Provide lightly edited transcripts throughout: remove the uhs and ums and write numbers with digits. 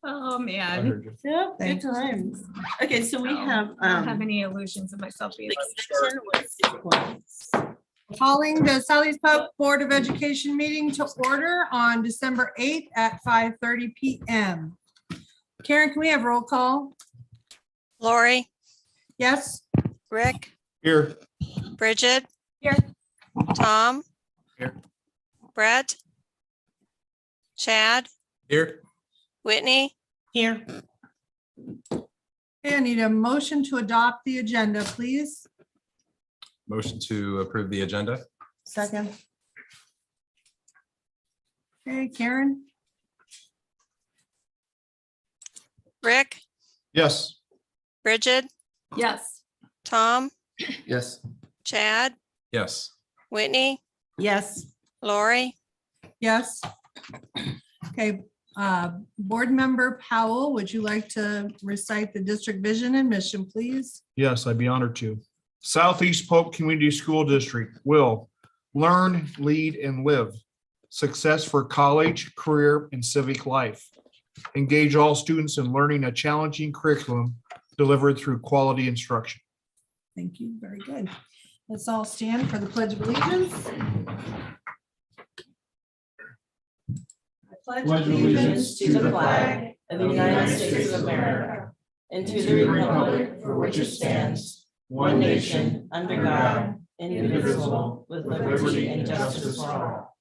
Oh, I man. heard you. Yep, good Thanks. times. Okay, so we have, I don't have any illusions of myself being. extension with sequence. Calling the Sally's Polk Board of Education meeting to order on December 8th at 5:30 PM. Karen, can we have roll call? Lori, Yes? Rick, Here. Bridget. Here. Tom. Here. Brett. Chad, Here. Whitney, Here. Okay, I need a motion to adopt the agenda, please. Motion to approve the agenda. Second. Okay, Karen? Rick, Yes. Bridget, Yes. Tom, Yes. Chad, Yes. Whitney, Yes. Lori, Yes. Okay, Board Member Powell, would you like to recite the district vision and mission, please? Yes, I'd be honored to. Southeast Polk Community School District will learn, lead, and live. Success for college, career, and civic life. Engage all students in learning a challenging curriculum delivered through quality instruction. Thank you, very good. Let's all stand for the Pledge of Allegiance. I Pledge allegiance to the flag of the United States of America and to the republic for which it stands, one nation, under God, indivisible, with liberty and justice for all.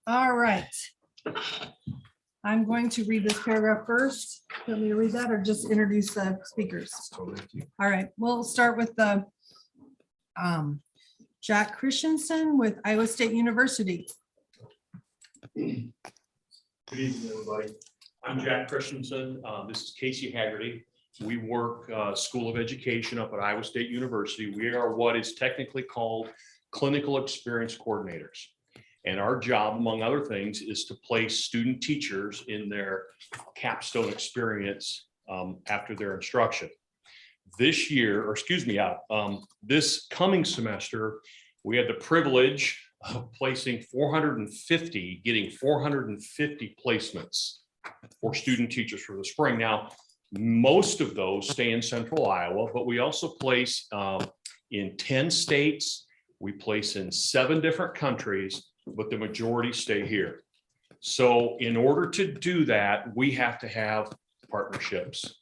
All right. I'm going to read this paragraph first. Want me to read that or just introduce the speakers? All right, we'll start with the Jack Christensen with Iowa State University. Good evening, everybody. I'm Jack Christensen. This is Casey Haggerty. We work School of Education up at Iowa State University. We are what is technically called clinical experience coordinators. And our job, among other things, is to place student teachers in their capstone experience after their instruction. This year, or excuse me, this coming semester, we had the privilege of placing 450, getting 450 placements for student teachers for the spring. Now, most of those stay in central Iowa, but we also place in 10 states. We place in 7 different countries, but the majority stay here. So in order to do that, we have to have partnerships.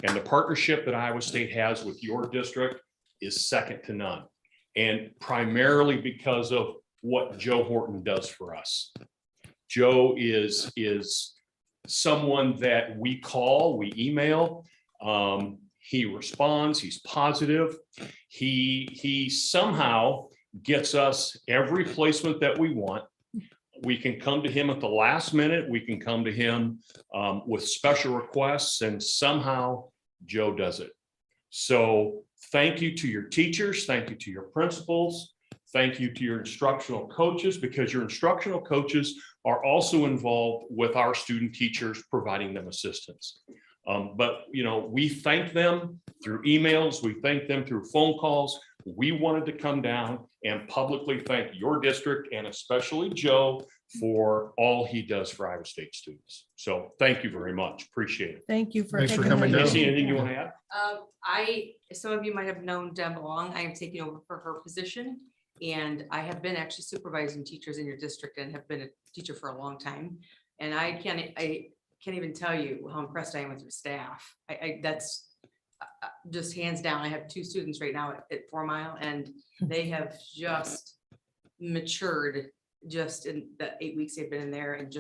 And the partnership that Iowa State has with your district is second to none. And primarily because of what Joe Horton does for us. Joe is someone that we call, we email, he responds, he's positive. He somehow gets us every placement that we want. We can come to him at the last minute. We can come to him with special requests, and somehow Joe does it. So thank you to your teachers. Thank you to your principals. Thank you to your instructional coaches, because your instructional coaches are also involved with our student teachers, providing them assistance. But, you know, we thank them through emails. We thank them through phone calls. We wanted to come down and publicly thank your district, and especially Joe, for all he does for Iowa State students. So thank you very much. Appreciate it. Thank you for Thanks for taking coming the down. Casey, anything you want to add? Some of you might have known Deb Long. I am taking over for her position. And I have been actually supervising teachers in your district and have been a teacher for a long time. And I can't even tell you how impressed I am with your staff. That's just hands down. I have 2 students right now at 4 Mile, and they have just matured just in the 8 weeks they've been in there, and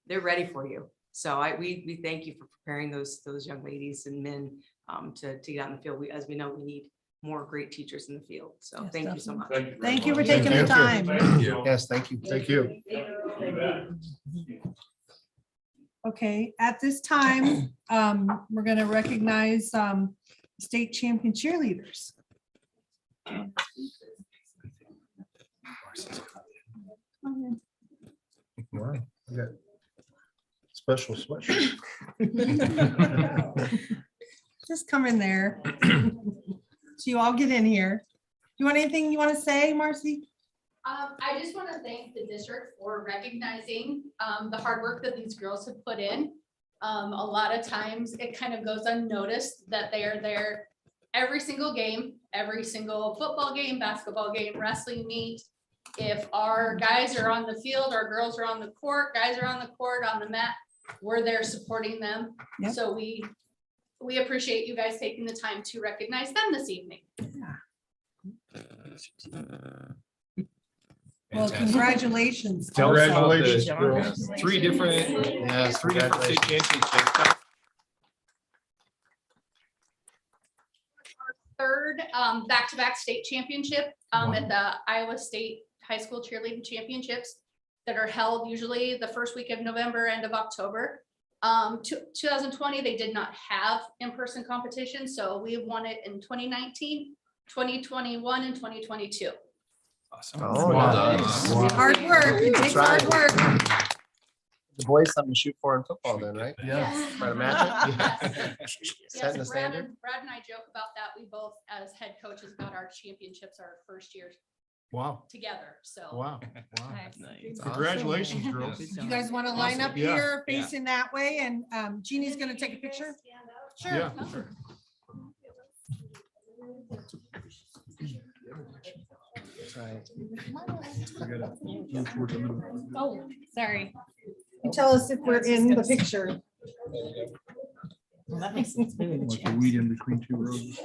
they're ready for you. So we thank you for preparing those young ladies and men to get out in the field. As we know, we need more great teachers in the field. So Yes, thank you so much. Thank you for very much. taking the time. Thank you. Yes, thank you. Thank you. Okay, at this time, we're going to recognize state champion cheerleaders. Wow, you got special sweatshirt. Just come in there. So you all get in here. Do you want anything you want to say, Marcy? I just want to thank the district for recognizing the hard work that these girls have put in. A lot of times it kind of goes unnoticed that they are there every single game, every single football game, basketball game, wrestling meet. If our guys are on the field, our girls are on the court, guys are on the court, on the mat, we're there supporting them. Yep. So we appreciate you guys taking the time to recognize them this evening. Well, congratulations. Tell us about Congratulations, the girls. three different state championships. Third back-to-back state championship at the Iowa State High School Cheerleading Championships that are held usually the first week of November, end of October. 2020, they did not have in-person competition, so we won it in 2019, 2021, and 2022. Awesome. Oh, Well nice. done. Hard work. It takes hard work. The boys something to shoot for in football then, right? Yes. Try to match it. Yes. Setting the Yes, standard. Brad and I joke about that. We both, as head coaches, got our championships our first year Wow, together, so. wow, wow. Nice. Congratulations, girls. Do you guys want to line up Yeah. here facing that way and Jeannie's going to take a picture? Sure. Yeah. That's right. Oh, sorry. You tell us if we're in the picture. Well, that makes sense. Maybe the chance. Weed in between two rows.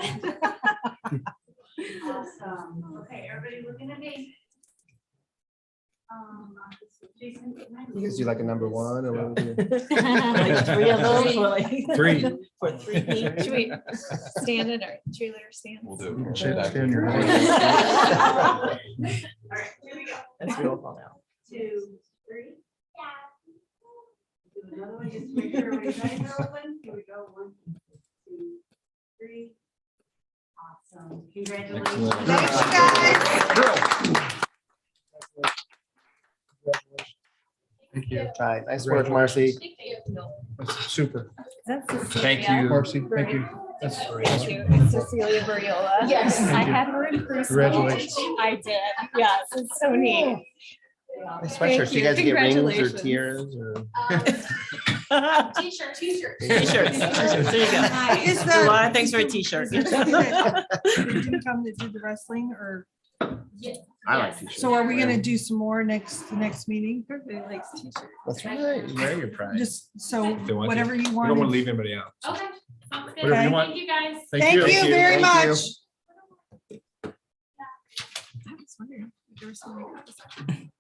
Awesome. Okay, everybody looking at me. Jason, can I- You guys do like a number one or what? would you do? Like three of those, or like- Three. For three each. Should we stand in our cheerleader stand? We'll do it. Stand your All right, here we go. That's real call now. 2, 3. Do another one, just make sure everybody's eyes are open. Here we go. 1, 2, 3. Awesome. Congratulations. Thanks, you guys. Thank you. Right, nice work, Marcy. Thank you. That's super. Thank you. Marcy, thank you. Thank you. It's Cecilia Bariola. Yes. I had her in person. Congratulations. I did. Yes, it's so neat. Nice sweatshirts. Do you guys get rings or tiaras or? T-shirt, t-shirt. T-shirts. There you go. Is A the- lot of things for a t-shirt. Did you come to do the wrestling or, I like t-shirts. so are we gonna do some more the next meeting? Everybody likes t-shirts. That's right. You wear your pride. Just so If they want to. whatever you We don't want to want. leave anybody out. Okay. Sounds good. Whatever you want. Thank you, guys. Thank you very Thank you. much. I was wondering if there was something else.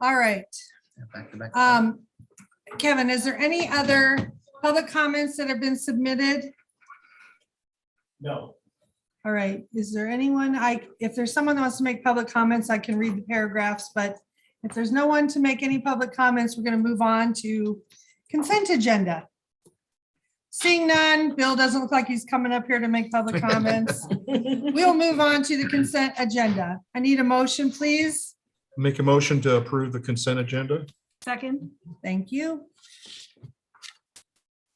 All right. Back to back. Kevin, is there any other public comments that have been submitted? No. All right, is there anyone, if there's someone that wants to make public comments, I can read the paragraphs, but if there's no one to make any public comments, we're gonna move on to consent agenda. Seeing none, Bill doesn't look like he's coming up here to make public comments. We'll move on to the consent agenda. I need a motion, please. Make a motion to approve the consent agenda. Second. Thank you.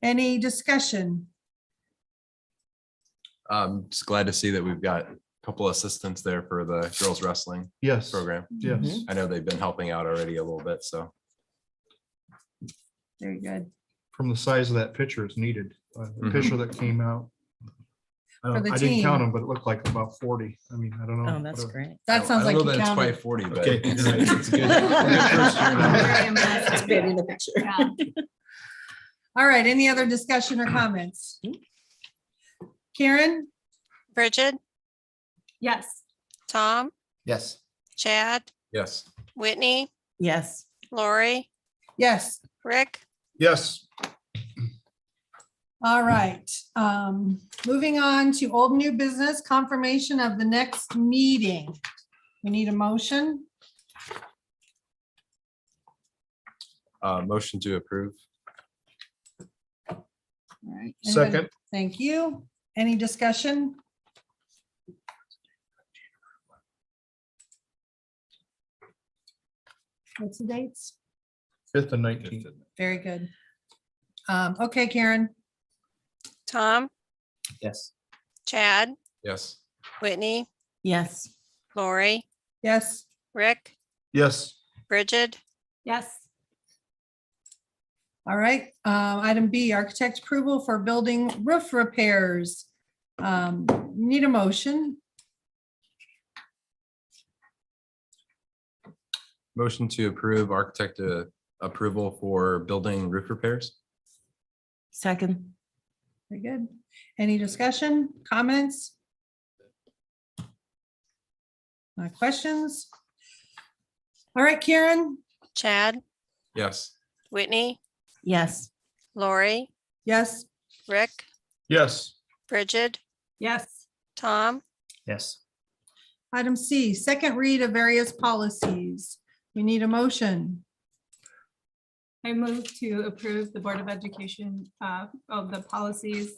Any discussion? Just glad to see that we've got a couple assistants there for the girls wrestling Yes. program. Yes. I know they've been helping out already a little bit, so. Very good. From the size of that picture is needed. The Mhm. picture that came out. For the I didn't count team. them, but it looked like about 40. I mean, I don't know. Oh, that's Whatever. great. That sounds I like don't know you that it's counted. quite 40, but Okay. it's it's good. Good first year now. Very impressive. It's big in the picture. Yeah. All right, any other discussion or comments? Karen? Bridget, Yes. Tom, Yes. Chad, Yes. Whitney, Yes. Lori, Yes. Rick, Yes. All right, moving on to old new business, confirmation of the next meeting. We need a motion. Motion to approve. All right. anybody- Second. Thank you. Any discussion? What's the dates? 5th and 19th. Very good. Okay, Karen. Tom, Yes. Chad, Yes. Whitney, Yes. Lori, Yes. Rick, Yes. Bridget, Yes. All right, item B, architect approval for building roof repairs. Need a motion? Motion to approve architect approval for building roof repairs. Second. Very good. Any discussion, comments? Questions? All right, Karen? Chad, Yes. Whitney, Yes. Lori, Yes. Rick, Yes. Bridget, Yes. Tom, Yes. Item C, second read of various policies. We need a motion. I move to approve the Board of Education of the policies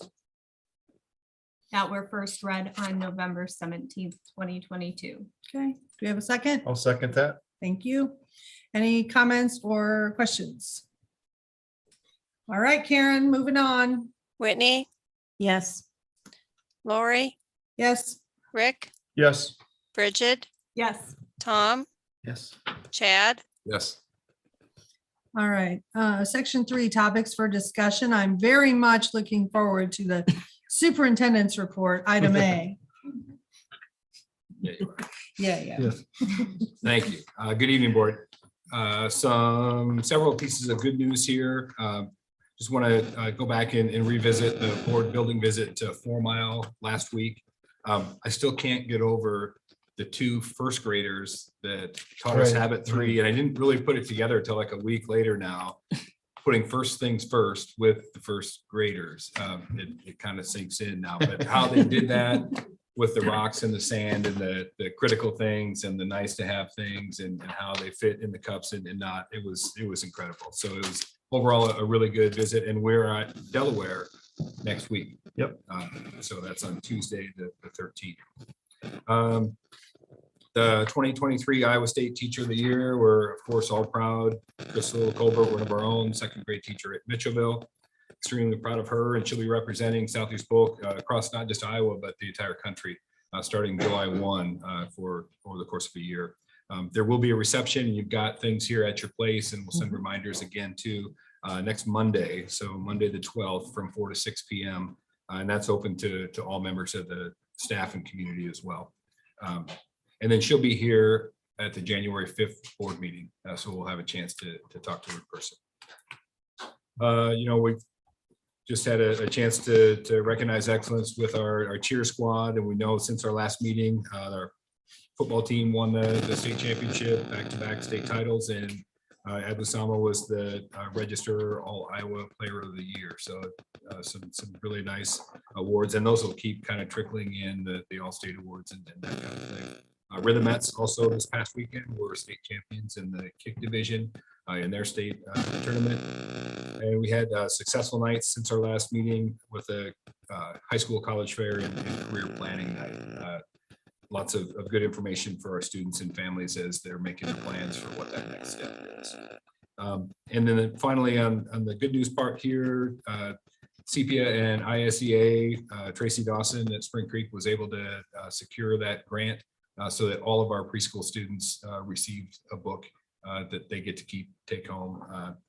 that were first read on November 17th, 2022. Okay, do we have a second? I'll second that. Thank you. Any comments or questions? All right, Karen, moving on. Whitney, Yes. Lori, Yes. Rick, Yes. Bridget, Yes. Tom, Yes. Chad, Yes. All right, section 3, topics for discussion. I'm very much looking forward to the superintendent's report, item A. Yeah. Thank you. Good evening, board. Several pieces of good news here. Just want to go back and revisit the board building visit to 4 Mile last week. I still can't get over the 2 first graders that taught us Right. Habit 3, and I didn't really put it together until like a week later now. Putting first things first with the first graders. It kind of sinks in now, but how they did that with the rocks and the sand and the critical things and the nice to have things and how they fit in the cups and not, it was incredible. So it was overall a really good visit, and we're at Delaware next week. Yep. So that's on Tuesday, the 13th. The 2023 Iowa State Teacher of the Year, we're of course all proud. Crystal Colbert, one of our own, second grade teacher at Mitchellville. Extremely proud of her, and she'll be representing Southeast Polk across not just Iowa, but the entire country, starting July 1 for over the course of a year. There will be a reception. You've got things here at your place, and we'll send reminders again too next Monday. So Monday the 12th from 4 to 6 p.m. And that's open to all members of the staff and community as well. And then she'll be here at the January 5th board meeting. So we'll have a chance to talk to her in person. We've just had a chance to recognize excellence with our cheer squad. And we know since our last meeting, our football team won the state championship, back-to-back state titles. And Ed Lusama was the Register All Iowa Player of the Year. So some really nice awards. And those will keep kind of trickling in the All-State Awards and that kind of thing. Rhythmettes also this past weekend were state champions in the kick division in their state tournament. And we had successful nights since our last meeting with a high school college fair and career planning night. Lots of good information for our students and families as they're making the plans for what that next step is. And then finally on the good news part here, CPIA and ISEA, Tracy Dawson at Spring Creek was able to secure that grant so that all of our preschool students received a book that they get to take home.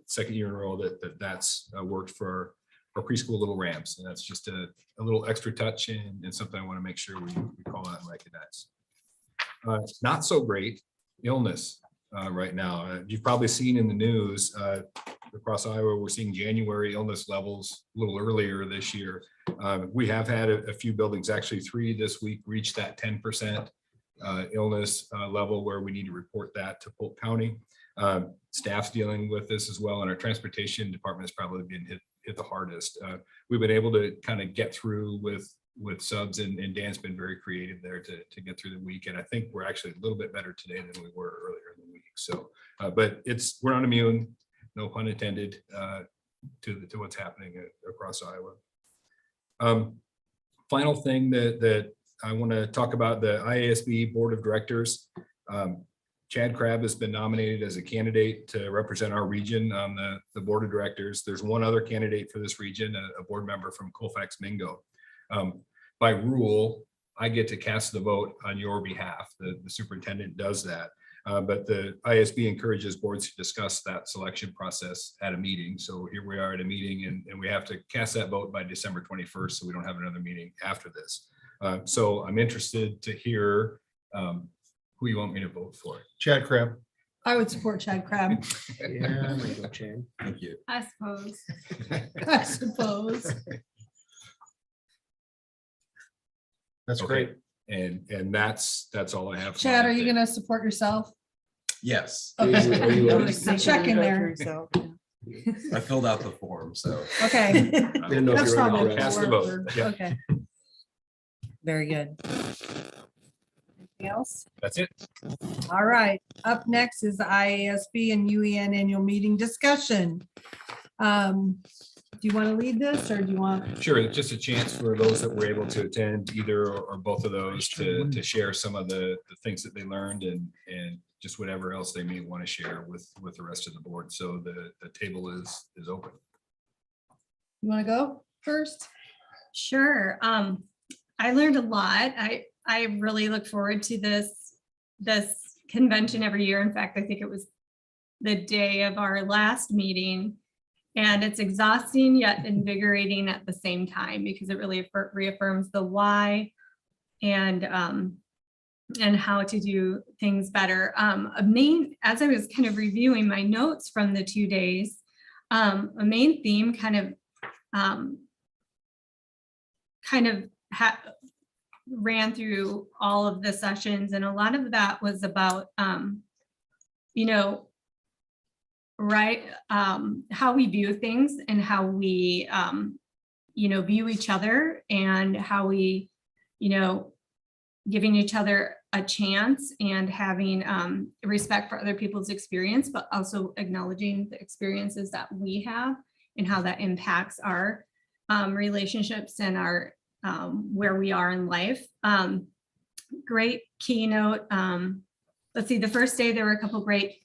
Second year in a row that's worked for our preschool Little Rams. And that's just a little extra touch and something I want to make sure we call out and recognize. Not so great illness right now. You've probably seen in the news across Iowa, we're seeing January illness levels a little earlier this year. We have had a few buildings, actually 3 this week, reach that 10% illness level where we need to report that to Polk County. Staff's dealing with this as well, and our transportation department has probably been hit the hardest. We've been able to kind of get through with subs, and Dan's been very creative there to get through the week. And I think we're actually a little bit better today than we were earlier in the week. So, but we're not immune, no pun intended, to what's happening across Iowa. Final thing that I want to talk about, the IASB Board of Directors. Chad Crabb has been nominated as a candidate to represent our region on the Board of Directors. There's one other candidate for this region, a board member from Colfax Mingo. By rule, I get to cast the vote on your behalf. The superintendent does that. But the ISB encourages boards to discuss that selection process at a meeting. So here we are at a meeting and we have to cast that vote by December 21st. So we don't have another meeting after this. So I'm interested to hear who you want me to vote for. Chad Crab. I would support Chad Crab, Yeah, I'm gonna go Chad. Thank you. I suppose. I suppose. That's Okay. great. And that's all I have. for Chad, my are you update. gonna support yourself? Yes, Okay. Are you- I'm checking there. I filled out the form, so. Okay. Didn't know if That's you were on probably the Cast the four vote. for- Yeah. Okay. Very good. Anything else? That's it. All right, up next is the IASB and UEN annual meeting discussion. Do you want to lead this or do you want? Sure, it's just a chance for those that were able to attend either or both of those to share some of the things that they learned and just whatever else they may want to share with the rest of the board. So the table is open. You want to go first? Sure. I learned a lot. I really look forward to this convention every year. In fact, I think it was the day of our last meeting. And it's exhausting yet invigorating at the same time because it really reaffirms the why and how to do things better. As I was kind of reviewing my notes from the 2 days, a main theme kind of ran through all of the sessions, and a lot of that was about how we view things and how we view each other and how we giving each other a chance and having respect for other people's experience, but also acknowledging the experiences that we have and how that impacts our relationships and our where we are in life. Great keynote. Let's see, the first day there were a couple great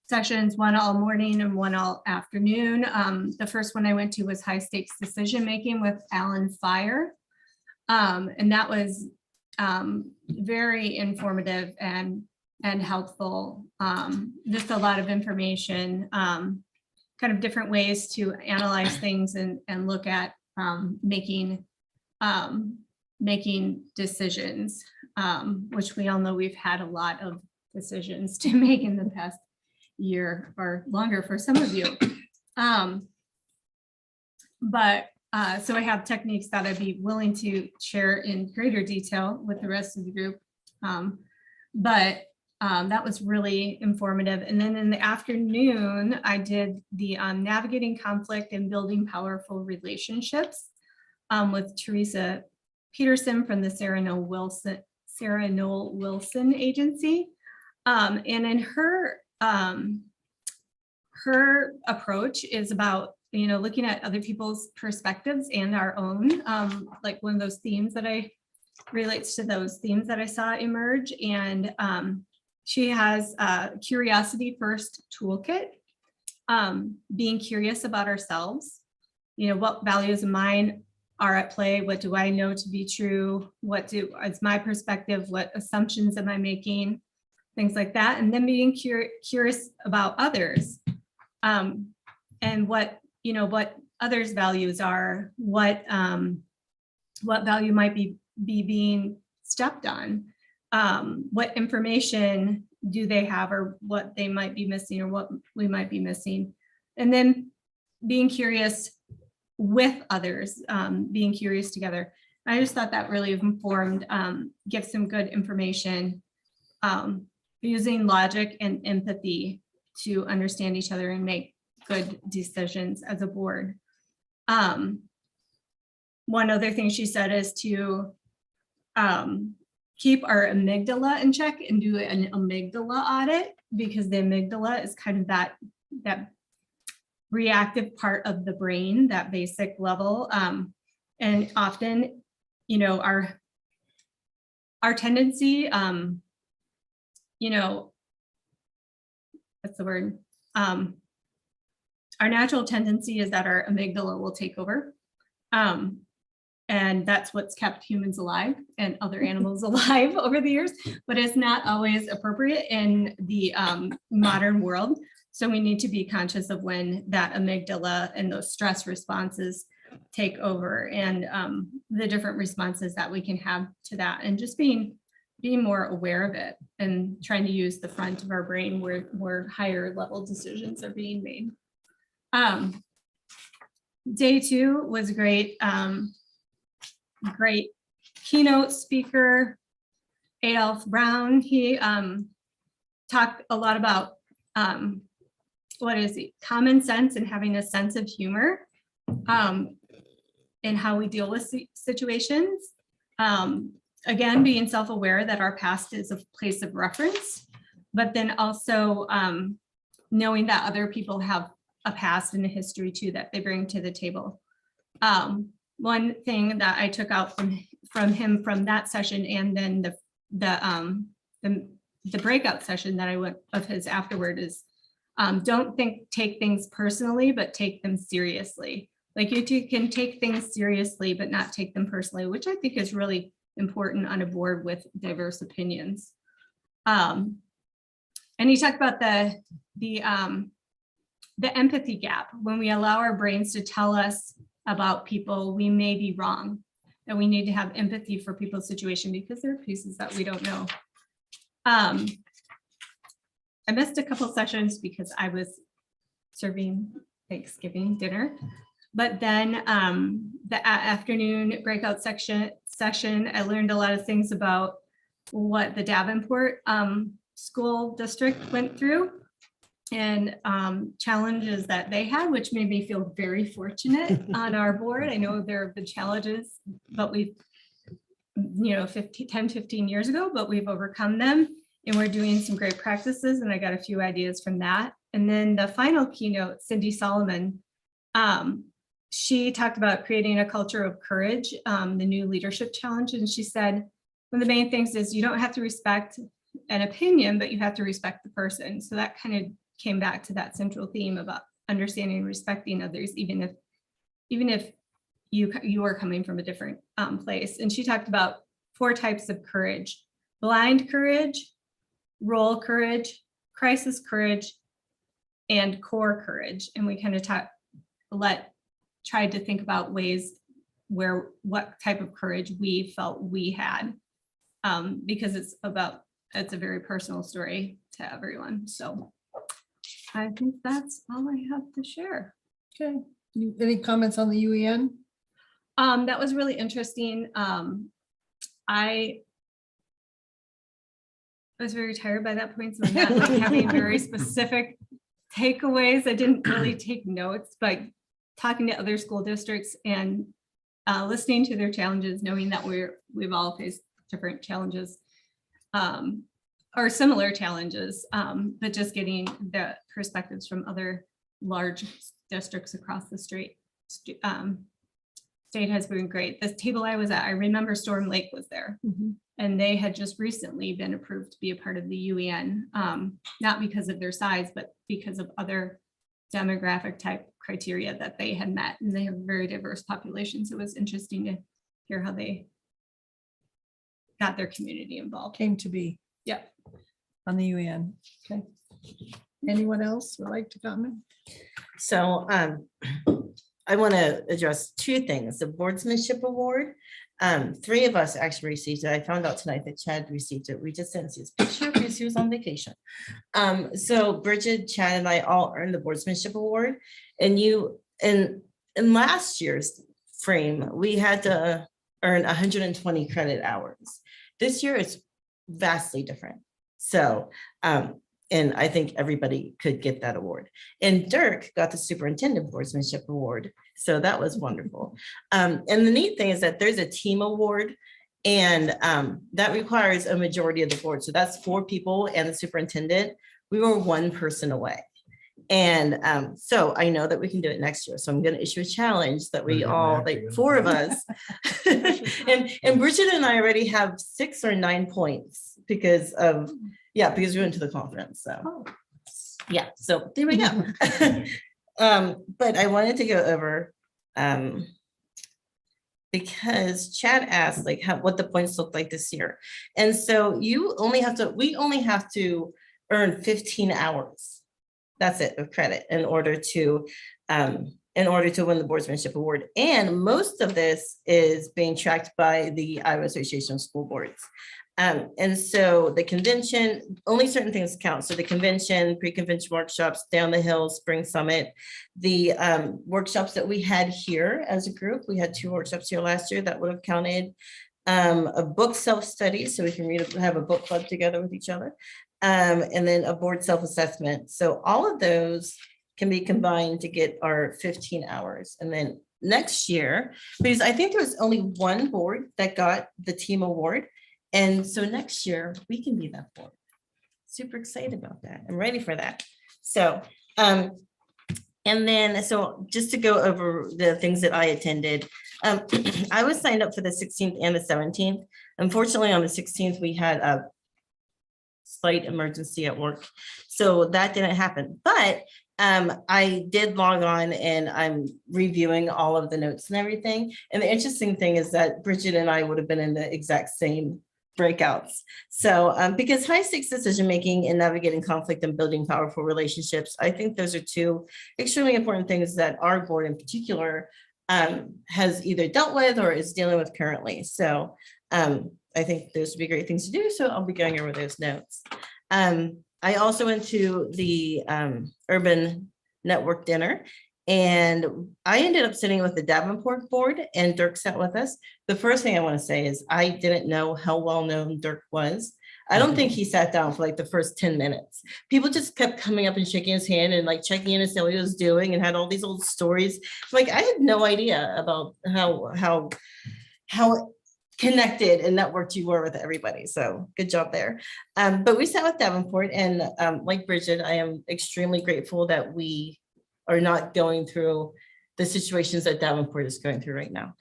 sessions, one all morning and one all afternoon. The first one I went to was high stakes decision making with Alan Fire. And that was very informative and helpful. Just a lot of information, kind of different ways to analyze things and look at making decisions, which we all know we've had a lot of decisions to make in the past year or longer for some of you. So I have techniques that I'd be willing to share in greater detail with the rest of the group. That was really informative. And then in the afternoon, I did the navigating conflict and building powerful relationships with Teresa Peterson from the Sarah Noel Wilson Agency. And in her approach is about looking at other people's perspectives and our own, like one of those themes that relates to those themes that I saw emerge. And she has a curiosity first toolkit, being curious about ourselves, what values of mine are at play, what do I know to be true, is my perspective, what assumptions am I making, things like that. And then being curious about others, and what others' values are, what value might be being stepped on, what information do they have or what they might be missing or what we might be missing. And then being curious with others, being curious together. I just thought that really informed, gives some good information, using logic and empathy to understand each other and make good decisions as a board. One other thing she said is to keep our amygdala in check and do an amygdala audit, because the amygdala is kind of that reactive part of the brain, that basic level. And often, our tendency, what's the word? Our natural tendency is that our amygdala will take over. And that's what's kept humans alive and other animals alive over the years, but it's not always appropriate in the modern world. So we need to be conscious of when that amygdala and those stress responses take over, and the different responses that we can have to that, and just being more aware of it and trying to use the front of our brain where higher level decisions are being made. Day 2 was great. Great keynote speaker, Adolph Brown. He talked a lot about common sense and having a sense of humor and how we deal with situations. Again, being self-aware that our past is a place of reference, but then also knowing that other people have a past and a history too that they bring to the table. One thing that I took out from him from that session, and then the breakout session that I went of his afterward, is don't take things personally, but take them seriously. Like you can take things seriously, but not take them personally, which I think is really important on a board with diverse opinions. And he talked about the empathy gap. When we allow our brains to tell us about people, we may be wrong, and we need to have empathy for people's situation because there are pieces that we don't know. I missed a couple sessions because I was serving Thanksgiving dinner, but then the afternoon breakout session, I learned a lot of things about what the Davenport school district went through and challenges that they had, which made me feel very fortunate on our board. I know there have been challenges, but we've, 10, 15 years ago, but we've overcome them, and we're doing some great practices, and I got a few ideas from that. And then the final keynote, Cindy Solomon, she talked about creating a culture of courage, the new leadership challenge. And she said, one of the main things is you don't have to respect an opinion, but you have to respect the person. So that kind of came back to that central theme about understanding and respecting others, even if you are coming from a different place. And she talked about 4 types of courage: blind courage, role courage, crisis courage, and core courage. And we kind of tried to think about ways what type of courage we felt we had, because it's a very personal story to everyone. So I think that's all I have to share. Okay. Any comments on the UEN? That was really interesting. I was very tired by that point, so I'm not like having very specific takeaways. I didn't really take notes, but talking to other school districts and listening to their challenges, knowing that we've all faced different challenges or similar challenges, but just getting the perspectives from other large districts across the state has been great. This table I was at, I remember Storm Lake was there, and they had just recently been approved to be a part of the UEN, not because of their size, but because of other demographic type criteria that they had met, and they have a very diverse population. So it was interesting to hear how they got their community involved. Came to be. Yep. On the UEN. Okay. Anyone else would like to comment? So I want to address 2 things. The Boardsmanship Award. 3 of us actually received it. I found out tonight that Chad received it. We just didn't see his picture because he was on vacation. So Bridget, Chad, and I all earned the Boardsmanship Award. And in last year's frame, we had to earn 120 credit hours. This year it's vastly different. So, and I think everybody could get that award. And Dirk got the Superintendent Boardsmanship Award. So that was wonderful. And the neat thing is that there's a team award, and that requires a majority of the board. So that's 4 people and the superintendent. We were 1 person away. And so I know that we can do it next year. So I'm going to issue a challenge that we all, like 4 of us, and Bridget and I already have 6 or 9 points because we went to the conference. So yeah, so there we go. But I wanted to go over because Chad asked like what the points look like this year. And so we only have to earn 15 hours. That's it, of credit in order to win the boardsmanship award. And most of this is being tracked by the Iowa Association of School Boards. And so the convention, only certain things count. So the convention, pre-convention workshops, down the hill, spring summit, the workshops that we had here as a group, we had 2 workshops here last year that would have counted. A book self-study, so we can have a book club together with each other. And then a board self-assessment. So all of those can be combined to get our 15 hours. And then next year, because I think there was only one board that got the team award. And so next year we can be that board. Super excited about that. I'm ready for that. So, and then, so just to go over the things that I attended, I was signed up for the 16th and the 17th. Unfortunately, on the 16th, we had a slight emergency at work. So that didn't happen, but I did log on and I'm reviewing all of the notes and everything. And the interesting thing is that Bridget and I would have been in the exact same breakouts. So because high stakes decision making and navigating conflict and building powerful relationships, I think those are 2 extremely important things that our board in particular has either dealt with or is dealing with currently. So I think those would be great things to do. So I'll be going over those notes. I also went to the Urban Network dinner, and I ended up sitting with the Davenport board, and Dirk sat with us. The first thing I want to say is I didn't know how well known Dirk was. I don't think he sat down for like the first 10 minutes. People just kept coming up and shaking his hand and like checking in to see what he was doing and had all these old stories. Like I had no idea about how connected and networked you were with everybody. So good job there. But we sat with Davenport, and like Bridget, I am extremely grateful that we are not going through the situations that Davenport is going through right now.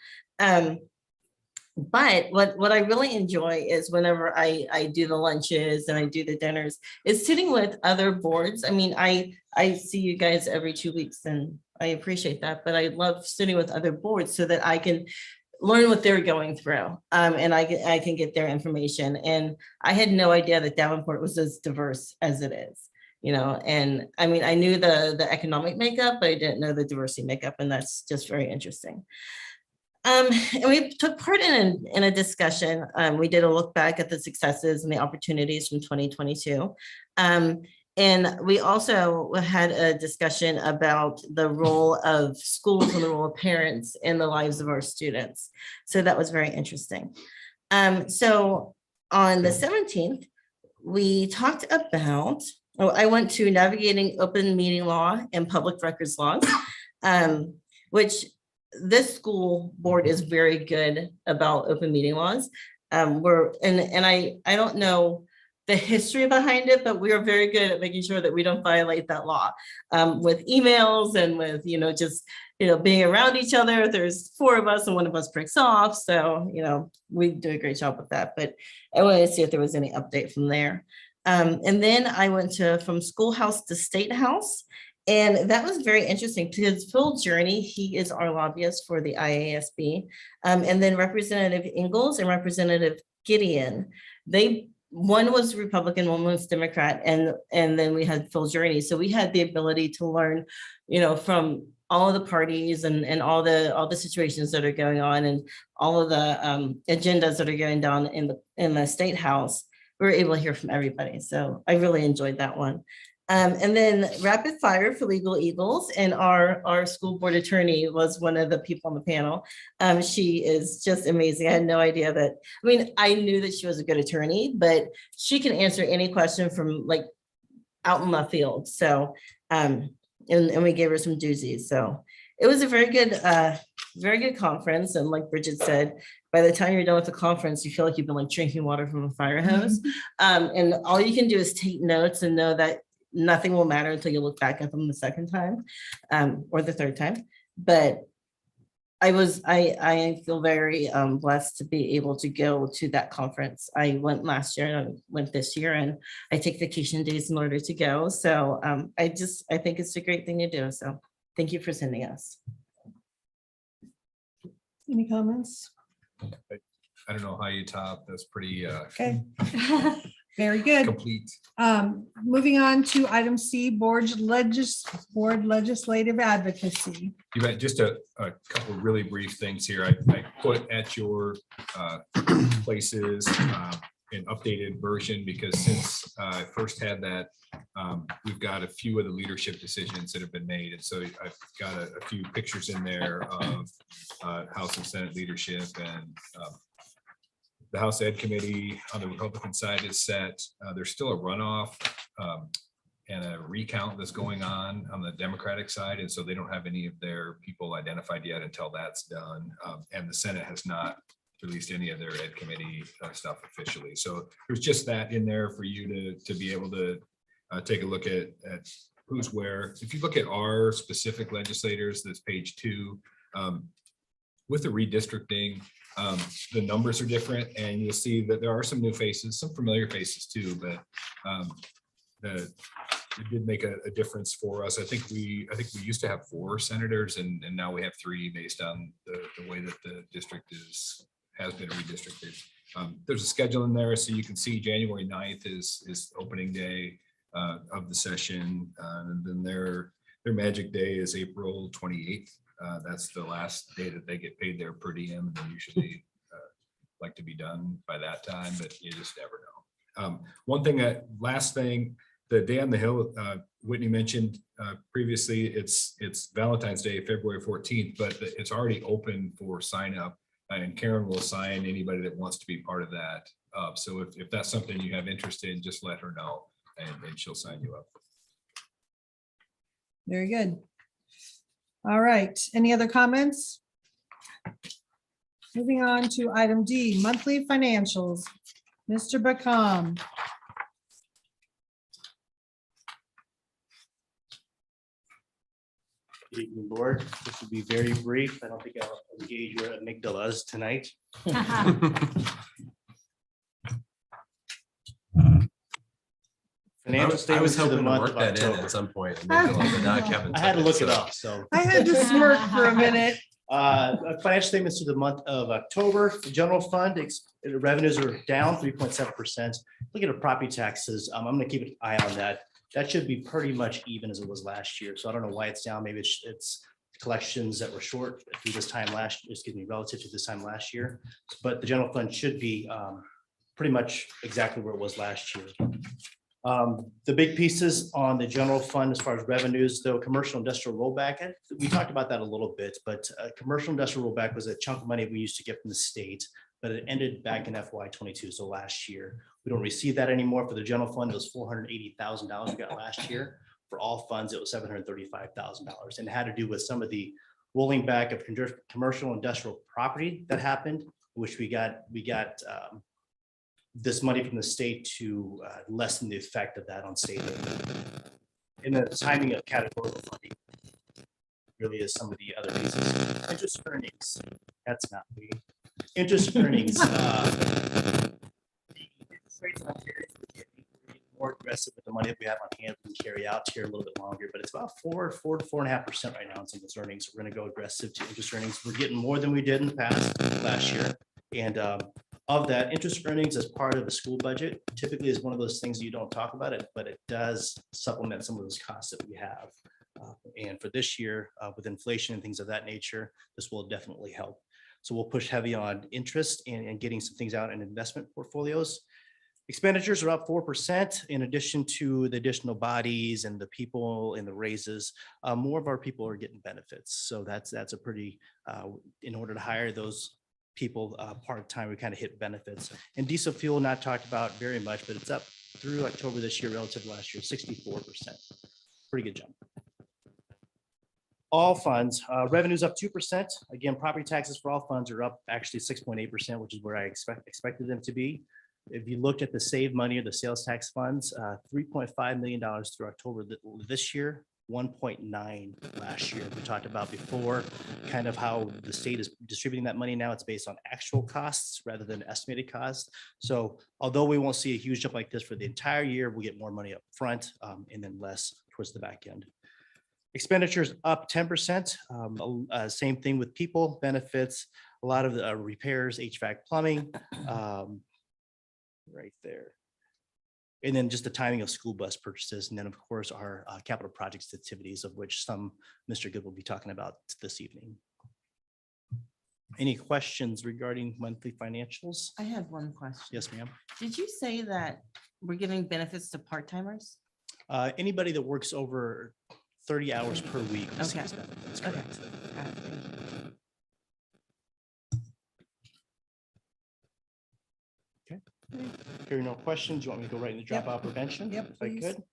But what I really enjoy is whenever I do the lunches and I do the dinners is sitting with other boards. I mean, I see you guys every 2 weeks and I appreciate that, but I love sitting with other boards so that I can learn what they're going through and I can get their information. And I had no idea that Davenport was as diverse as it is, you know, and I mean, I knew the economic makeup, but I didn't know the diversity makeup, and that's just very interesting. And we took part in a discussion. We did a look back at the successes and the opportunities from 2022. And we also had a discussion about the role of schools and the role of parents in the lives of our students. So that was very interesting. So on the 17th, we talked about, I went to navigating open meeting law and public records laws, which this school board is very good about open meeting laws. I don't know the history behind it, but we are very good at making sure that we don't violate that law with emails and with, just, being around each other. There's 4 of us and one of us breaks off. So, we do a great job with that, but I wanted to see if there was any update from there. And then I went from schoolhouse to state house. And that was very interesting because Phil Journey, he is our lobbyist for the IASB. And then Representative Ingalls and Representative Gideon, one was Republican, one was Democrat, and then we had Phil Journey. So we had the ability to learn, from all of the parties and all the situations that are going on and all of the agendas that are going down in the state house. We were able to hear from everybody. So I really enjoyed that one. And then rapid fire for Legal Eagles, and our school board attorney was one of the people on the panel. She is just amazing. I had no idea that, I knew that she was a good attorney, but she can answer any question from like out in left field. So, and we gave her some doozies. So it was a very good conference. And like Bridget said, by the time you're done with the conference, you feel like you've been like drinking water from a fire hose. And all you can do is take notes and know that nothing will matter until you look back at them the second time or the third time. But I feel very blessed to be able to go to that conference. I went last year and I went this year, and I take vacation days in order to go. So I think it's a great thing to do. So thank you for sending us. Any comments? I don't know how you top. That's pretty Okay, very good. complete. Moving on to item C, board legislative advocacy. You bet. Just a couple really brief things here. I put at your places an updated version because since I first had that, we've got a few of the leadership decisions that have been made. And so I've got a few pictures in there of House and Senate leadership, and the House Ed Committee on the Republican side is set. There's still a runoff and a recount that's going on the Democratic side. And so they don't have any of their people identified yet until that's done. And the Senate has not released any of their Ed Committee stuff officially. So there's just that in there for you to be able to take a look at who's where. If you look at our specific legislators, that's page 2, with the redistricting, the numbers are different, and you'll see that there are some new faces, some familiar faces too, but it did make a difference for us. I think we used to have 4 senators, and now we have 3 based on the way that the district has been redistricted. There's a schedule in there, so you can see January 9th is opening day of the session, and then their magic day is April 28th. That's the last day that they get paid their per diem, and they usually like to be done by that time, but you just never know. One thing, last thing, the day on the Hill, Whitney mentioned previously, it's Valentine's Day, February 14th, but it's already open for sign up, and Karen will sign anybody that wants to be part of that. So if that's something you have interest in, just let her know, and she'll sign you up. Very good. All right, any other comments? Moving on to item D, monthly financials. Mr. Bacom. Good evening, board. This will be very brief. I don't think I'll engage your amygdalas tonight. Financial I was statements for the hoping to month work of that in October. at some point. and make it like the Doc Kevin I had to took look it so- up, so. I had to smirk for a minute. Financial statements for the month of October, the general fund revenues are down 3.7%. Looking at property taxes, I'm gonna keep an eye on that. That should be pretty much even as it was last year. So I don't know why it's down. Maybe it's collections that were short through this time relative to this time last year. But the general fund should be pretty much exactly where it was last year. The big pieces on the general fund as far as revenues, though, commercial industrial rollback, and we talked about that a little bit, but commercial industrial rollback was a chunk of money we used to get from the state, but it ended back in FY22, so last year. We don't receive that anymore. For the general fund, it was $480,000 we got last year. For all funds, it was $735,000, and it had to do with some of the rolling back of commercial industrial property that happened, which we got this money from the state to lessen the effect of that on state. In the timing of categorical funding really is some of the other pieces. Interest earnings, that's not me. Interest earnings. More aggressive with the money that we have on hand and carry out here a little bit longer, but it's about 4 to 4.5% right now in some of those earnings. We're going to go aggressive to interest earnings. We're getting more than we did in the past last year. And of that, interest earnings as part of the school budget typically is one of those things you don't talk about it, but it does supplement some of those costs that we have. And for this year, with inflation and things of that nature, this will definitely help. So we'll push heavy on interest and getting some things out in investment portfolios. Expenditures are up 4% in addition to the additional bodies and the people and the raises. More of our people are getting benefits. So that's a pretty, in order to hire those people part-time, we kind of hit benefits. And diesel fuel not talked about very much, but it's up through October this year relative to last year, 64%. Pretty good jump. All funds, revenues up 2%. Again, property taxes for all funds are up actually 6.8%, which is where I expected them to be. If you looked at the save money or the sales tax funds, $3.5 million through October this year, 1.9 last year. We talked about before kind of how the state is distributing that money now. It's based on actual costs rather than estimated costs. So although we won't see a huge jump like this for the entire year, we'll get more money up front and then less towards the back end. Expenditures up 10%. Same thing with people, benefits. a lot of the repairs, HVAC, plumbing, right there. And then just the timing of school bus purchases, and then of course our capital projects activities, of which some Mr. Good will be talking about this evening. Any questions regarding monthly financials? I had one question. Yes, ma'am. Did you say that we're giving benefits to part-timers? Anybody that works over 30 hours per week. Okay. receives benefits, Okay. correct. Hearing no questions, you want me to go right into Yep. dropout prevention? Yep, If I please. could.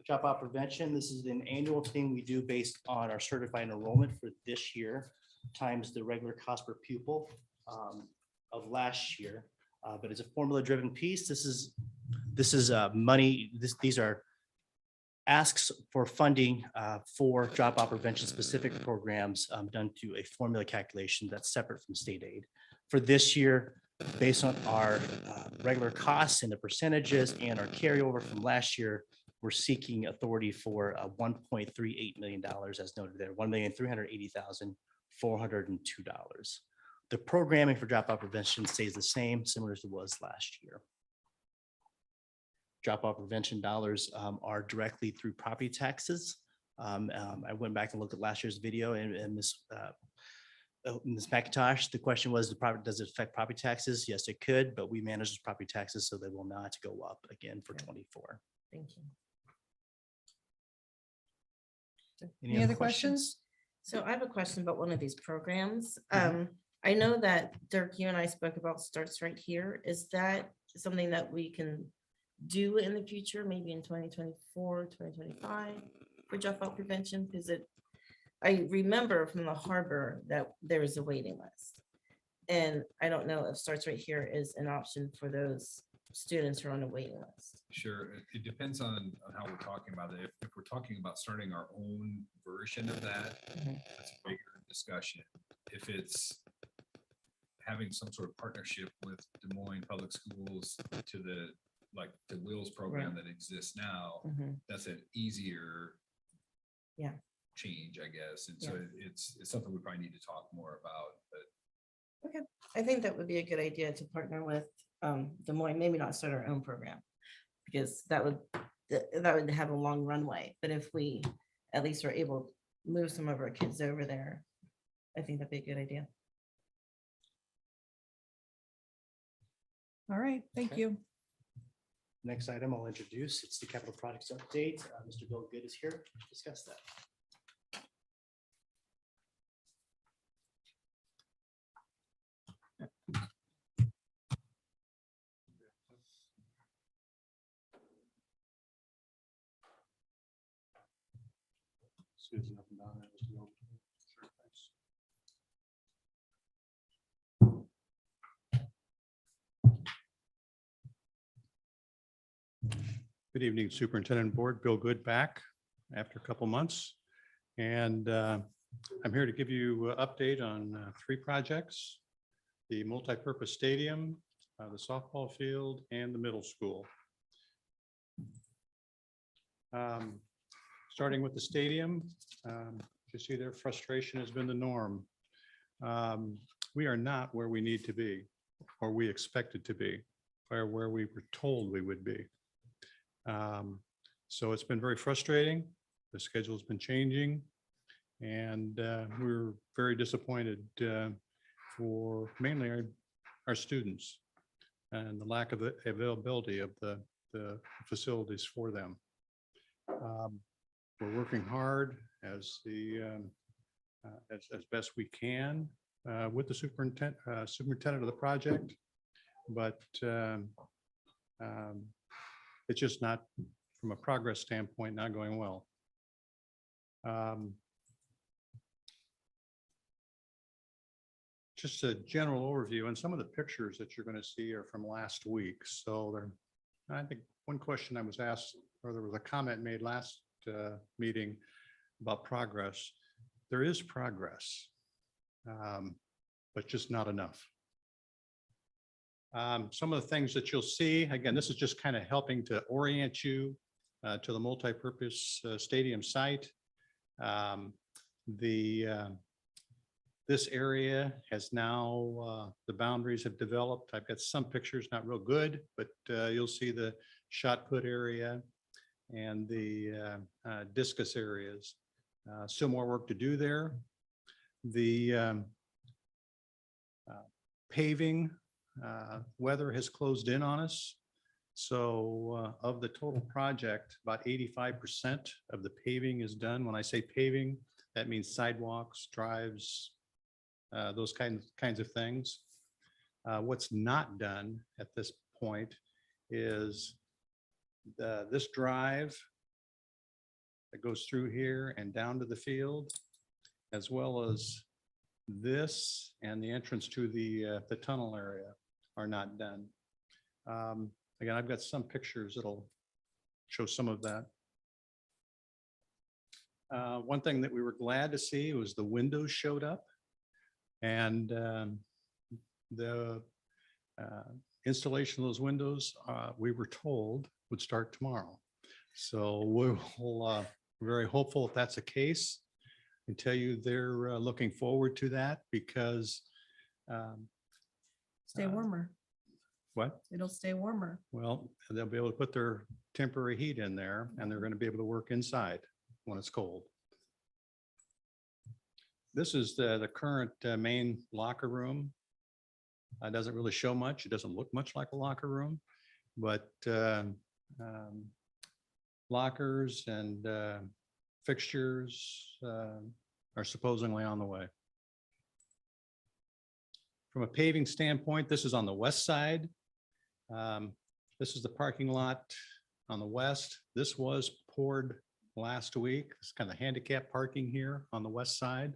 Dropout prevention, this is an annual thing we do based on our certified enrollment for this year times the regular cost per pupil of last year. But it's a formula-driven piece. This is money, these are asks for funding for dropout prevention specific programs done to a formula calculation that's separate from state aid. For this year, based on our regular costs and the percentages and our carryover from last year, we're seeking authority for $1.38 million as noted there, $1,380,402. The programming for dropout prevention stays the same, similar as it was last year. Dropout prevention dollars are directly through property taxes. I went back and looked at last year's video and Ms. McIntosh, the question was, does it affect property taxes? Yes, it could, but we manage those property taxes so they will not go up again for 24. Thank you. Any other questions? So I have a question about one of these programs. I know that Dirk, you and I spoke about Starts Right Here. Is that something that we can do in the future, maybe in 2024, 2025 for dropout prevention? Because I remember from the harbor that there is a waiting list. And I don't know if Starts Right Here is an option for those students who are on a waiting list. Sure. It depends on how we're talking about it. If we're talking about starting our own version of that, that's a bigger discussion. If it's having some sort of partnership with Des Moines Public Schools to the Will's program that exists now, that's an easier change, I guess. And so it's something we probably need to talk more about, but Okay, I think that would be a good idea to partner with Des Moines, maybe not start our own program, because that would have a long runway. But if we at least are able to move some of our kids over there, I think that'd be a good idea. All right, thank you. Next item I'll introduce, it's the capital projects update. Mr. Bill Good is here to discuss that. Susan up and down there, Mr. Bill. Sure, thanks. Good evening, Superintendent Board. Bill Good back after a couple months. And I'm here to give you an update on 3 projects: the multipurpose stadium, the softball field, and the middle school. Starting with the stadium, you see their frustration has been the norm. We are not where we need to be, or we expected to be, or where we were told we would be. So it's been very frustrating. The schedule's been changing, and we're very disappointed for mainly our students and the lack of the availability of the facilities for them. We're working hard as best we can with the superintendent of the project, but it's just not, from a progress standpoint, not going well. Just a general overview, and some of the pictures that you're going to see are from last week. So I think one question I was asked, or there was a comment made last meeting about progress. There is progress, but just not enough. Some of the things that you'll see, again, this is just kind of helping to orient you to the multipurpose stadium site. This This area has now, the boundaries have developed. I've got some pictures, not real good, but you'll see the shot put area and the discus areas. Still more work to do there. The paving, weather has closed in on us. So of the total project, about 85% of the paving is done. When I say paving, that means sidewalks, drives, those kinds of things. What's not done at this point is this drive that goes through here and down to the field, as well as this and the entrance to the tunnel area are not done. Again, I've got some pictures that'll show some of that. One thing that we were glad to see was the windows showed up, and the installation of those windows, we were told would start tomorrow. So we're very hopeful if that's the case. I can tell you they're looking forward to that because Stay warmer. what? It'll stay warmer. Well, they'll be able to put their temporary heat in there and they're going to be able to work inside when it's cold. This is the current main locker room. It doesn't really show much. It doesn't look much like a locker room, but lockers and fixtures are supposedly on the way. From a paving standpoint, this is on the west side. This is the parking lot on the west. This was poured last week. It's kind of handicap parking here on the west side.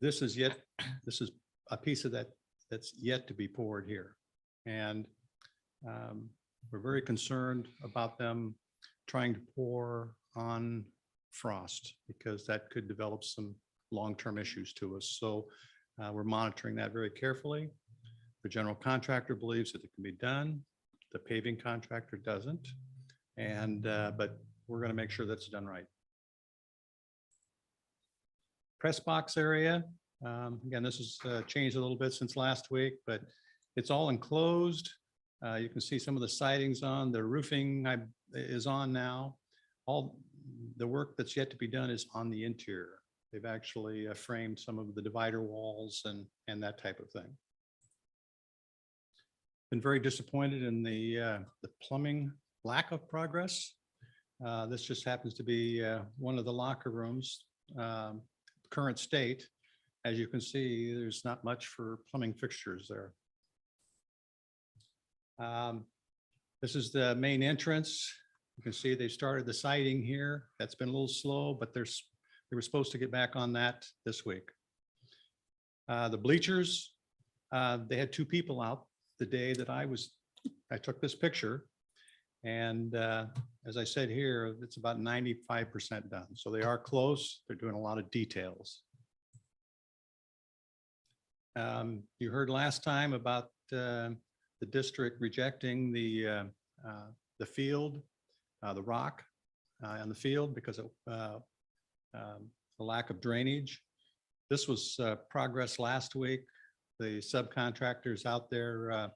This is a piece of that that's yet to be poured here. And we're very concerned about them trying to pour on frost because that could develop some long-term issues to us. So we're monitoring that very carefully. The general contractor believes that it can be done. The paving contractor doesn't. And but we're going to make sure that's done right. Press box area. Again, this has changed a little bit since last week, but it's all enclosed. You can see some of the sidings on. The roofing is on now. All the work that's yet to be done is on the interior. They've actually framed some of the divider walls and that type of thing. Been very disappointed in the plumbing lack of progress. This just happens to be one of the locker rooms, current state. As you can see, there's not much for plumbing fixtures there. This is the main entrance. You can see they started the siding here. That's been a little slow, but they were supposed to get back on that this week. The bleachers, they had 2 people out the day that I took this picture. And as I said here, it's about 95% done. So they are close. They're doing a lot of details. You heard last time about the district rejecting the field, the rock on the field because of the lack of drainage. This was progress last week. The subcontractors out there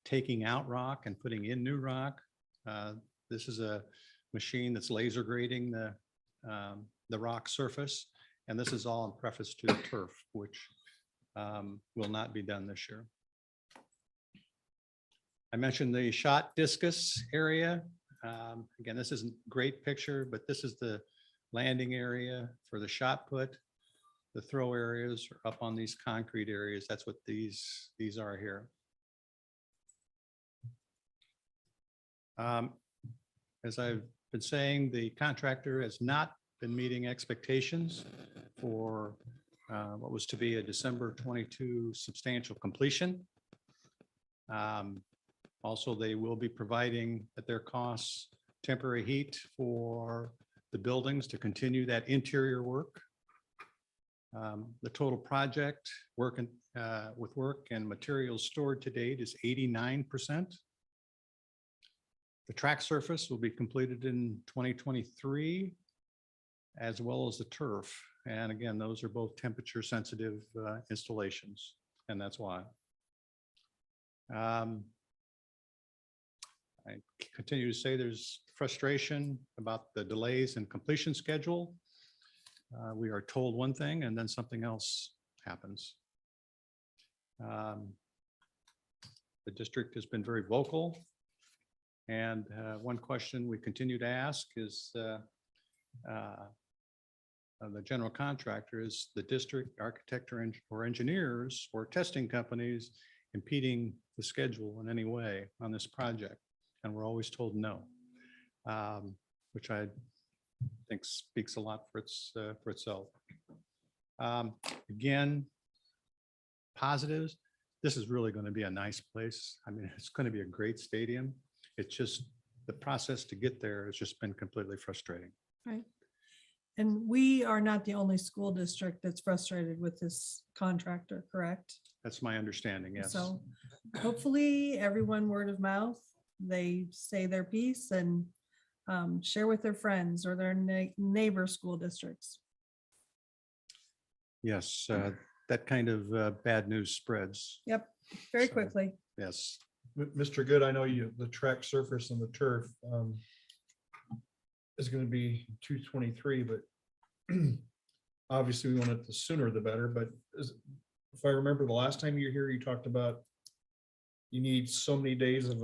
taking out rock and putting in new rock. This is a machine that's laser grading the rock surface. And this is all in preface to turf, which will not be done this year. I mentioned the shot discus area. Again, this isn't a great picture, but this is the landing area for the shot put. The throw areas are up on these concrete areas. That's what these are here. As I've been saying, the contractor has not been meeting expectations for what was to be a December 22 substantial completion. Also, they will be providing at their costs temporary heat for the buildings to continue that interior work. The total project with work and materials stored to date is 89%. The track surface will be completed in 2023. as well as the turf. And again, those are both temperature sensitive installations, and that's why. I continue to say there's frustration about the delays in completion schedule. We are told one thing and then something else happens. The district has been very vocal. And one question we continue to ask is the general contractor, is the district architect or engineers or testing companies impeding the schedule in any way on this project? And we're always told no, which I think speaks a lot for itself. Again, positives. This is really going to be a nice place. I mean, it's going to be a great stadium. It's just the process to get there has just been completely frustrating. Right. And we are not the only school district that's frustrated with this contractor, correct? That's my understanding, yes. So hopefully everyone word of mouth, they say their piece and share with their friends or their neighbor school districts. Yes, that kind of bad news spreads. Yep, very So- quickly. Yes. Mr. Good, I know you, the track surface and the turf is going to be 223, but obviously we want it the sooner the better, but if I remember the last time you were here, you talked about you need so many days of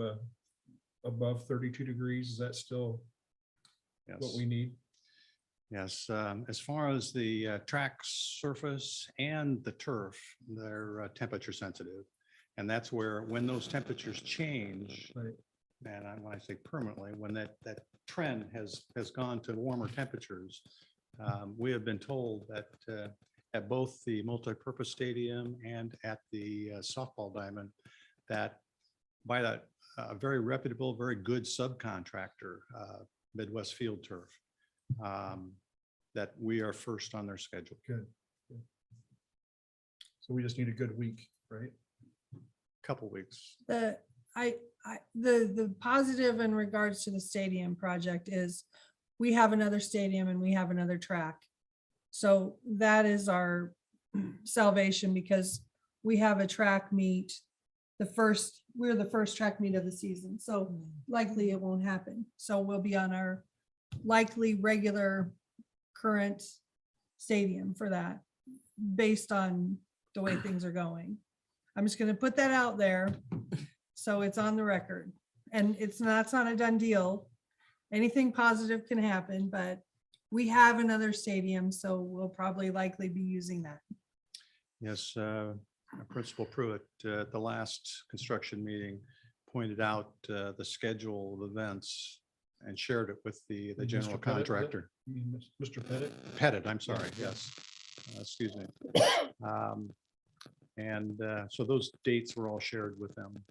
above 32 degrees. Is that still what Yes. we need? Yes, as far as the track surface and the turf, they're temperature sensitive. And that's where, when those temperatures change, Right. and when I say permanently, when that trend has gone to warmer temperatures, we have been told that at both the multipurpose stadium and at the softball diamond, that by that very reputable, very good subcontractor, Midwest Field Turf, that we are first on their schedule. Good. Good. So we just need a good week, right? Couple weeks. The positive in regards to the stadium project is we have another stadium and we have another track. So that is our salvation because we have a track meet. We're the first track meet of the season. So likely it won't happen. So we'll be on our likely regular current stadium for that based on the way things are going. I'm just going to put that out there. So it's on the record and it's not a done deal. Anything positive can happen, but we have another stadium, so we'll probably likely be using that. Yes, Principal Pruitt, at the last construction meeting, pointed out the schedule of events and shared it with the general Mr. Pettit, was it? contractor. You mean Mr. Pettit? Pettit, I'm sorry, yes. Excuse me. So those dates were all shared with them.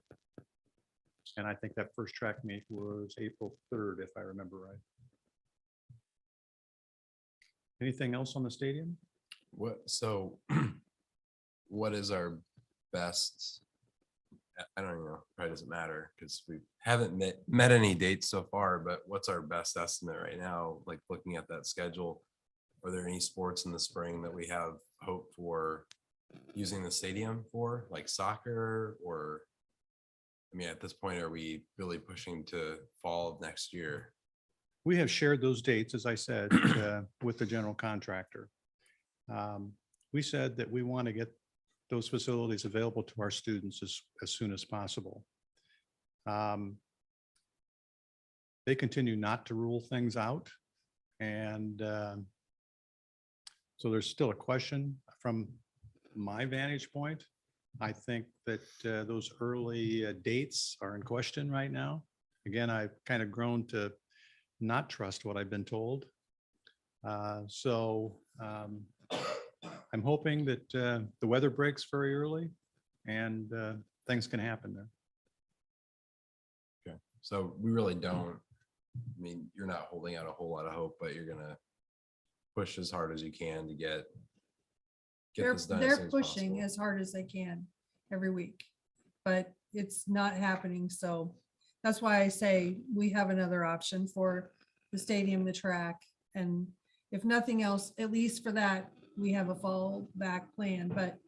And I think that first track meet was April 3rd, if I remember right. Anything else on the stadium? So what is our best? I don't know, probably doesn't matter because we haven't met any dates so far, but what's our best estimate right now? Like looking at that schedule, are there any sports in the spring that we have hope for using the stadium for, like soccer? Or, I mean, at this point, are we really pushing to fall of next year? We have shared those dates, as I said, with the general contractor. We said that we want to get those facilities available to our students as soon as possible. They continue not to rule things out. And so there's still a question from my vantage point. I think that those early dates are in question right now. Again, I've kind of grown to not trust what I've been told. I'm hoping that the weather breaks very early and things can happen there. Okay, so we really don't, I mean, you're not holding out a whole lot of hope, but you're gonna push as hard as you can to get this done as soon They're as pushing possible. as hard as they can every week, but it's not happening. So that's why I say we have another option for the stadium, the track, and if nothing else, at least for that, we have a fallback plan, but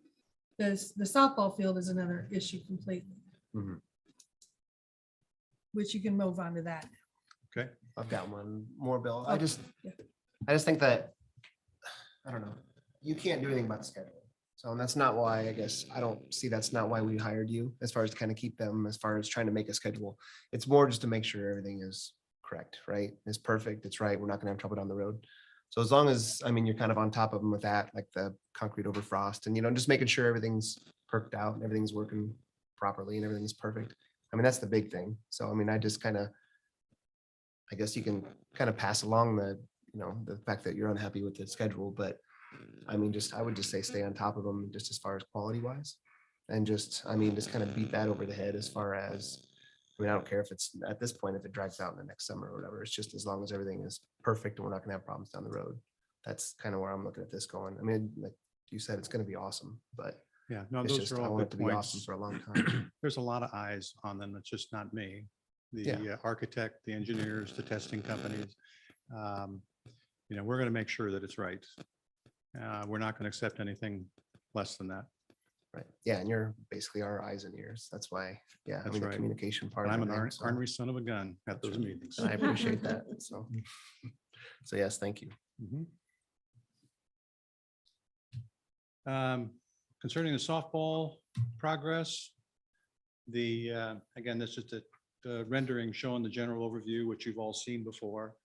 the softball field is another issue completely. Mhm. Which you can move on to that. Okay, I've got one more, Bill. Oh, I just think that, I don't know, you can't do anything about the schedule. So and that's not why, I guess, I don't see that's not why we hired you, as far as to kind of keep them, as far as trying to make a schedule. It's more just to make sure everything is correct, right? It's perfect, it's right, we're not gonna have trouble down the road. So as long as, I mean, you're kind of on top of them with that, like the concrete over frost and, just making sure everything's perked out and everything's working properly and everything's perfect. I mean, that's the big thing. So, I mean, I just kind of, I guess you can kind of pass along the fact that you're unhappy with the schedule, but I mean, I would just say stay on top of them just as far as quality wise. And just kind of beat that over the head as far as, I mean, I don't care if it's at this point, if it drags out in the next summer or whatever, it's just as long as everything is perfect and we're not gonna have problems down the road. That's kind of where I'm looking at this going. I mean, like you said, it's gonna be awesome, but yeah, no, it's those just, are I all want it good to be awesome points. for a long time. There's a lot of eyes on them. It's just not me. The architect, the engineers, the testing companies. We're going to make sure that it's right. We're not going to accept anything less than that. Right. Yeah. And you're basically our eyes and ears. That's why, I That's mean, the right. communication part. And I'm of an everything, so- ornery son of a gun at those meetings. and I appreciate that. So, yes, thank you. Mhm. Concerning the softball progress, again, this is the rendering showing the general overview, which you've all seen before.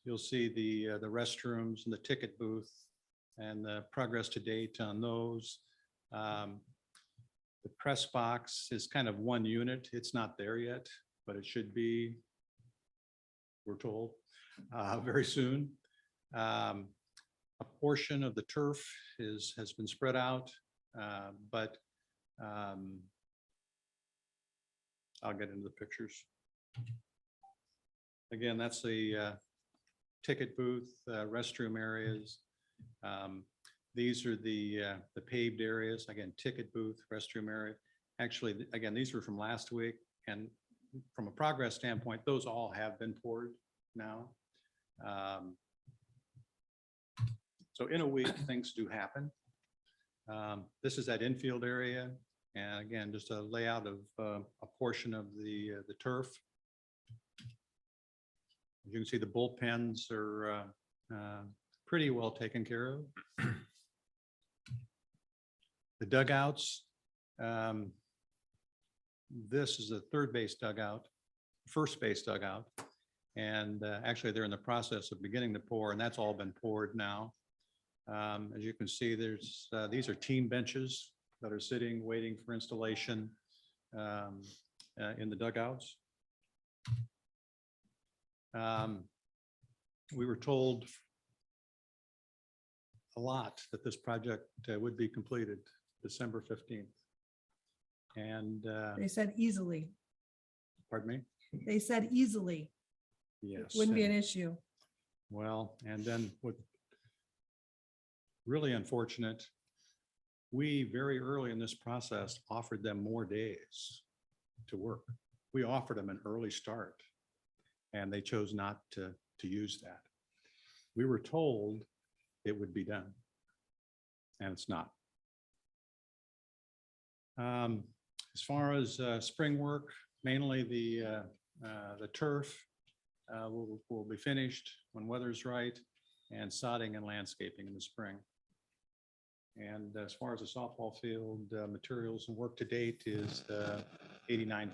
You'll see the restrooms and the ticket booth and the progress to date on those. The press box is kind of one unit. It's not there yet, but it should be, we're told, very soon. A portion of the turf has been spread out, but I'll get into the pictures. Again, that's the ticket booth, restroom areas. These are the paved areas. Again, ticket booth, restroom area. Actually, again, these were from last week, and from a progress standpoint, those all have been poured now. So in a week, things do happen. This is that infield area. And again, just a layout of a portion of the turf. As you can see, the bullpens are pretty well taken care of. The dugouts. This is the third base dugout, first base dugout. And actually, they're in the process of beginning to pour, and that's all been poured now. As you can see, these are team benches that are sitting, waiting for installation in the dugouts. We were told a lot that this project would be completed December 15th. And They said easily. pardon me? They said easily. Yes. Wouldn't be an issue. Well, and then what really unfortunate, we very early in this process offered them more days to work. We offered them an early start and they chose not to use that. We were told it would be done and it's not. As far as spring work, mainly the turf will be finished when weather's right, and sodding and landscaping in the spring. And as far as the softball field materials and work to date is 89%.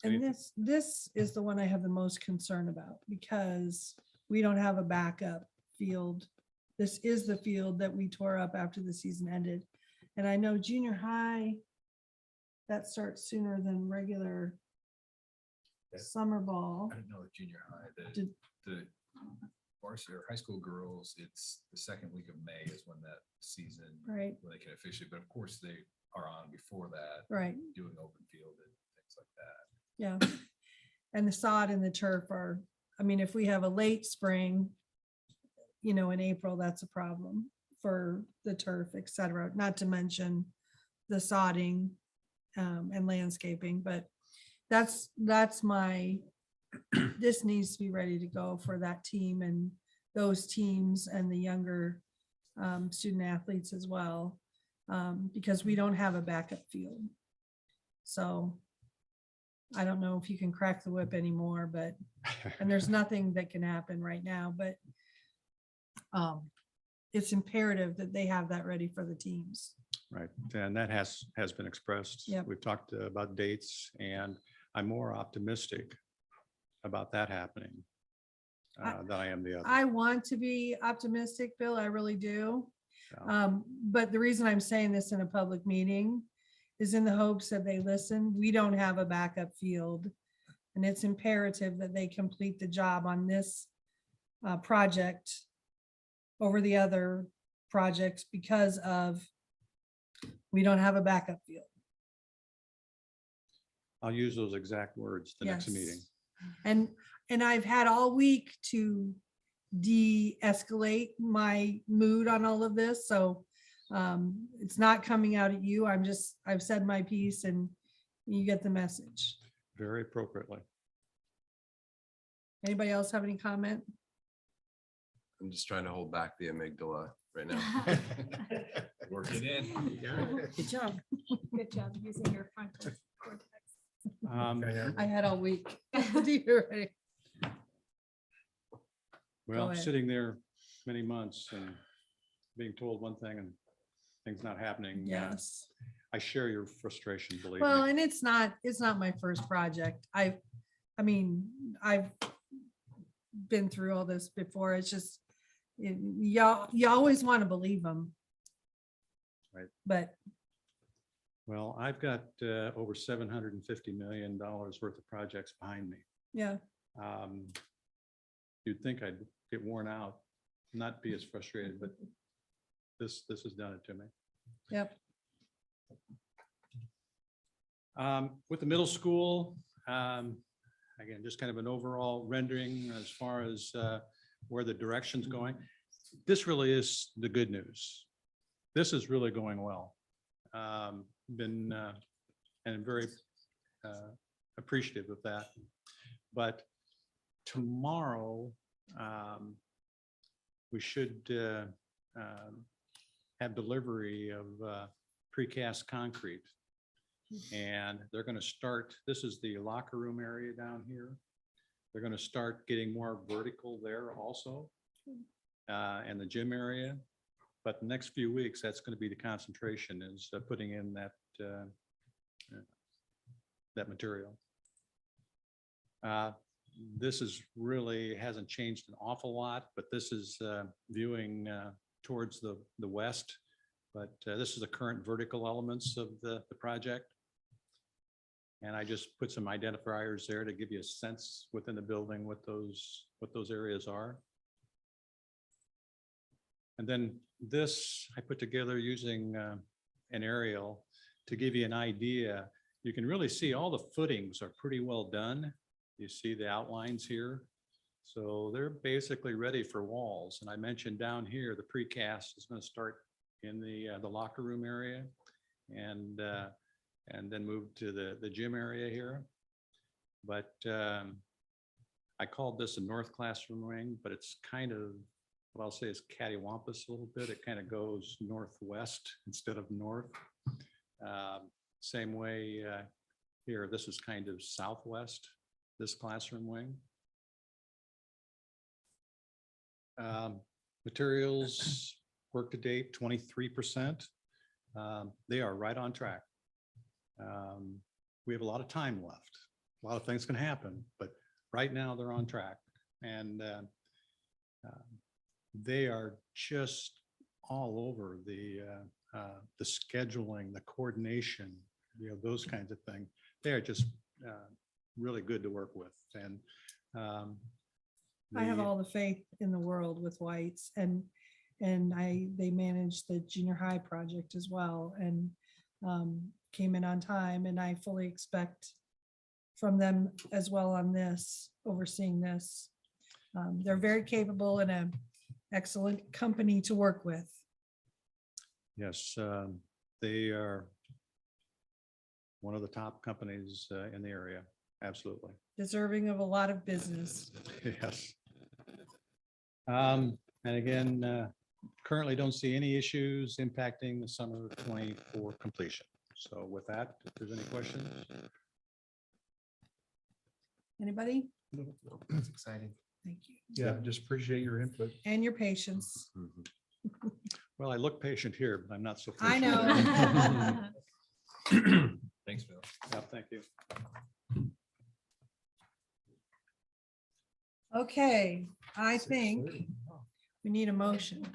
And this is the one I have the most concern about because we don't have a backup field. This is the field that we tore up after the season ended. And I know junior high, that starts sooner than regular summer ball. I don't know, junior high, Did- the varsity or high school girls, it's the second week of May is when that season, Right, when they can officially, but of course they are on before that, right, doing open field and things like that. yeah. And the sod and the turf are, I mean, if we have a late spring, in April, that's a problem for the turf, et cetera, not to mention the sodding and landscaping, but that's my this needs to be ready to go for that team and those teams and the younger student athletes as well, because we don't have a backup field. So I don't know if you can crack the whip anymore, but, and there's nothing that can happen right now, but it's imperative that they have that ready for the teams. Right, and that has been expressed. Yep. We've talked about dates, and I'm more optimistic about that happening than I am the other. I want to be optimistic, Bill, I really do. Yeah. But the reason I'm saying this in a public meeting is in the hopes that they listen. We don't have a backup field. And it's imperative that they complete the job on this project over the other projects because of we don't have a backup field. I'll use those exact words the next Yes. meeting. And I've had all week to de-escalate my mood on all of this, so it's not coming out at you. I've said my piece and you get the message. Very appropriately. Anybody else have any comment? I'm just trying to hold back the amygdala right now. Work it in. Good job. Good job using your frontal cortex. I had all week. You're right. Well, ahead. sitting there many months and being told one thing and things not happening. Yes. I share your frustration, believe Well, me. and it's not my first project. I mean, I've been through all this before. It's just, you always want to believe them. Right. But Well, I've got over $750 million worth of projects behind me. yeah, You'd think I'd get worn out, not be as frustrated, but this has done it to me. yep. With the middle school, again, just kind of an overall rendering as far as where the direction's going. This really is the good news. This is really going well. Been and very appreciative of that. But tomorrow, we should have delivery of precast concrete. And they're going to start, this is the locker room area down here. They're going to start getting more vertical there also, and the gym area. But the next few weeks, that's going to be the concentration, is putting in that material. This is really hasn't changed an awful lot, but this is viewing towards the west. But this is the current vertical elements of the project. And I just put some identifiers there to give you a sense within the building what those areas are. And then this I put together using an aerial to give you an idea. You can really see all the footings are pretty well done. You see the outlines here. So they're basically ready for walls. And I mentioned down here, the precast is going to start in the locker room area and then move to the gym area here. But I called this a north classroom wing, but it's kind of, what I'll say is cattywampus a little bit. It kind of goes northwest instead of north. Same way here, this is kind of southwest, this classroom wing. Materials work to date, 23%. They are right on track. We have a lot of time left. A lot of things can happen, but right now they're on track. And they are just all over the scheduling, the coordination, those kinds of things. They are just really good to work with. And I have all the faith in the world with Whites, and they managed the junior high project as well, and came in on time, and I fully expect from them as well on this, overseeing this. They're very capable and an excellent company to work with. yes, they are one of the top companies in the area. Absolutely. deserving of a lot of business. Yes. And again, currently don't see any issues impacting the summer 24 completion. So with that, if there's any questions, Anybody? That's exciting. Thank you. Yeah, just appreciate your input. And your patience. well, I look patient here, but I'm not so. I patient. know. Thanks, Bill. Yeah, thank you. Okay, I think we need a motion.